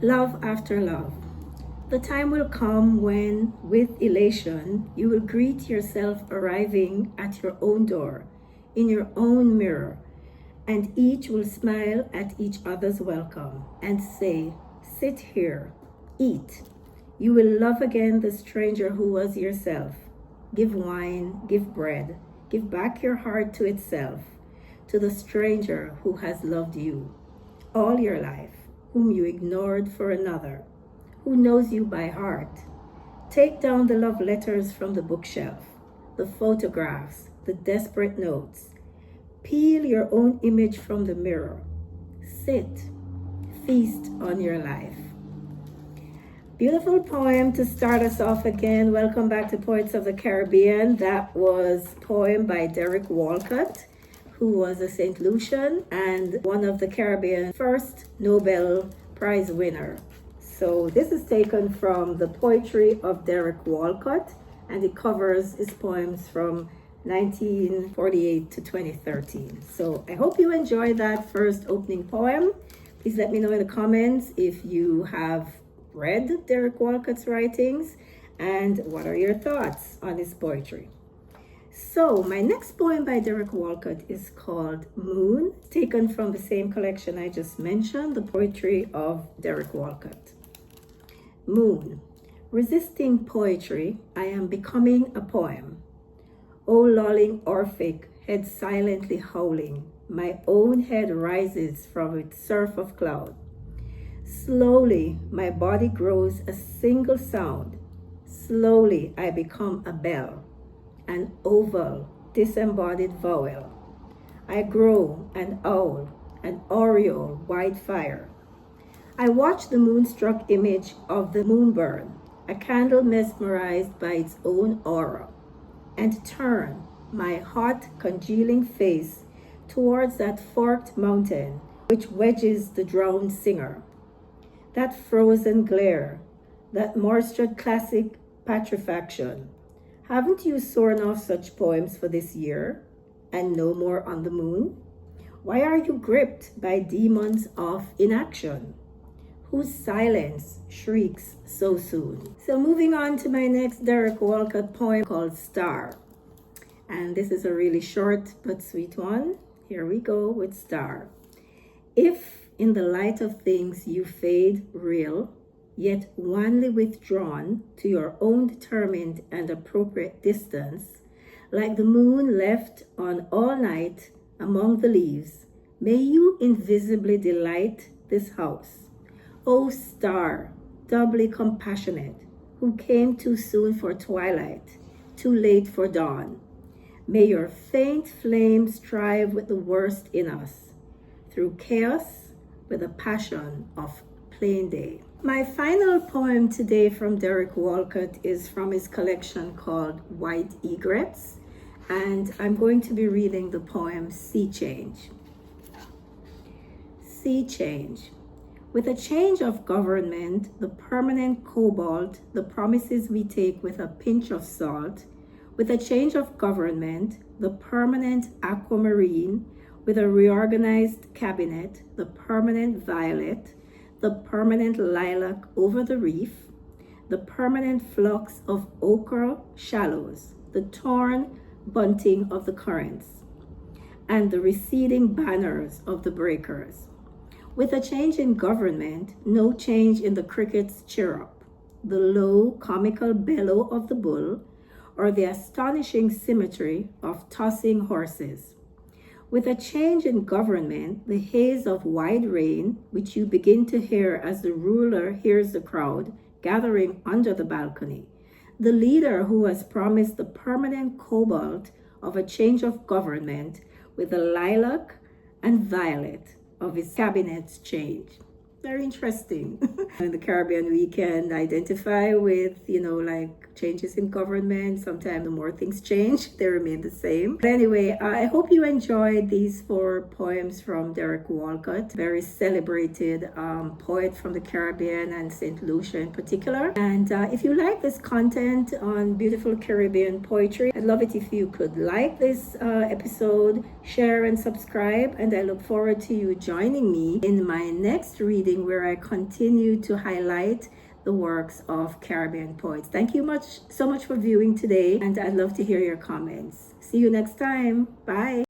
Love after love. The time will come when, with elation, you will greet yourself arriving at your own door, in your own mirror, and each will smile at each other's welcome and say, "Sit here, eat." You will love again the stranger who was yourself. Give wine, give bread, give back your heart to itself, to the stranger who has loved you all your life, whom you ignored for another, who knows you by heart. Take down the love letters from the bookshelf, the photographs, the desperate notes. Peel your own image from the mirror. Sit, feast on your life. Beautiful poem to start us off again. Welcome back to Poets of the Caribbean. That was a poem by Derek Walcott, who was a St. Lucian and one of the Caribbean's first Nobel Prize winner. So this is taken from the poetry of Derek Walcott, and it covers his poems from 1948 to 2013. So I hope you enjoyed that first opening poem. Please let me know in the comments if you have read Derek Walcott's writings and what are your thoughts on his poetry. So my next poem by Derek Walcott is called Moon, taken from the same collection I just mentioned, the poetry of Derek Walcott. Moon. Resisting poetry, I am becoming a poem. O lolling Orphic, head silently howling, my own head rises from its surf of cloud. Slowly, my body grows a single sound. Slowly, I become a bell, an oval, disembodied vowel. I grow an owl, an aureole, white fire. I watch the moonstruck image of the moon burn, a candle mesmerized by its own aura, and turn my hot, congealing face towards that forked mountain which wedges the drowned singer. That frozen glare, that moisture classic petrifaction. Haven't you sworn off such poems for this year and no more on the moon? Why are you gripped by demons of inaction? Whose silence shrieks so soon? So moving on to my next Derek Walcott poem called Star. And this is a really short but sweet one. Here we go with Star. If in the light of things you fade real, yet wanly withdrawn to your own determined and appropriate distance, like the moon left on all night among the leaves, may you invisibly delight this house. O star, doubly compassionate, who came too soon for twilight, too late for dawn, may your faint flame strive with the worst in us, through chaos, with a passion of plain day. My final poem today from Derek Walcott is from his collection called White Egrets, and I'm going to be reading the poem Sea Change. Sea change. With a change of government, the permanent cobalt, the promises we take with a pinch of salt, with a change of government, the permanent aquamarine, with a reorganized cabinet, the permanent violet, the permanent lilac over the reef, the permanent flux of ochre shallows, the torn bunting of the currents, and the receding banners of the breakers. With a change in government, no change in the cricket's chirrup, the low comical bellow of the bull, or the astonishing symmetry of tossing horses. With a change in government, the haze of wide rain, which you begin to hear as the ruler hears the crowd gathering under the balcony, the leader who has promised the permanent cobalt of a change of government with the lilac and violet of his cabinet's change. Very interesting. In the Caribbean, we can identify with, like changes in government. Sometimes the more things change, they remain the same. But anyway, I hope you enjoyed these 4 poems from Derek Walcott, very celebrated poet from the Caribbean and St. Lucia in particular. And if you like this content on beautiful Caribbean poetry, I'd love it if you could like this episode, share and subscribe. And I look forward to you joining me in my next reading, where I continue to highlight the works of Caribbean poets. Thank you so much for viewing today, and I'd love to hear your comments. See you next time. Bye.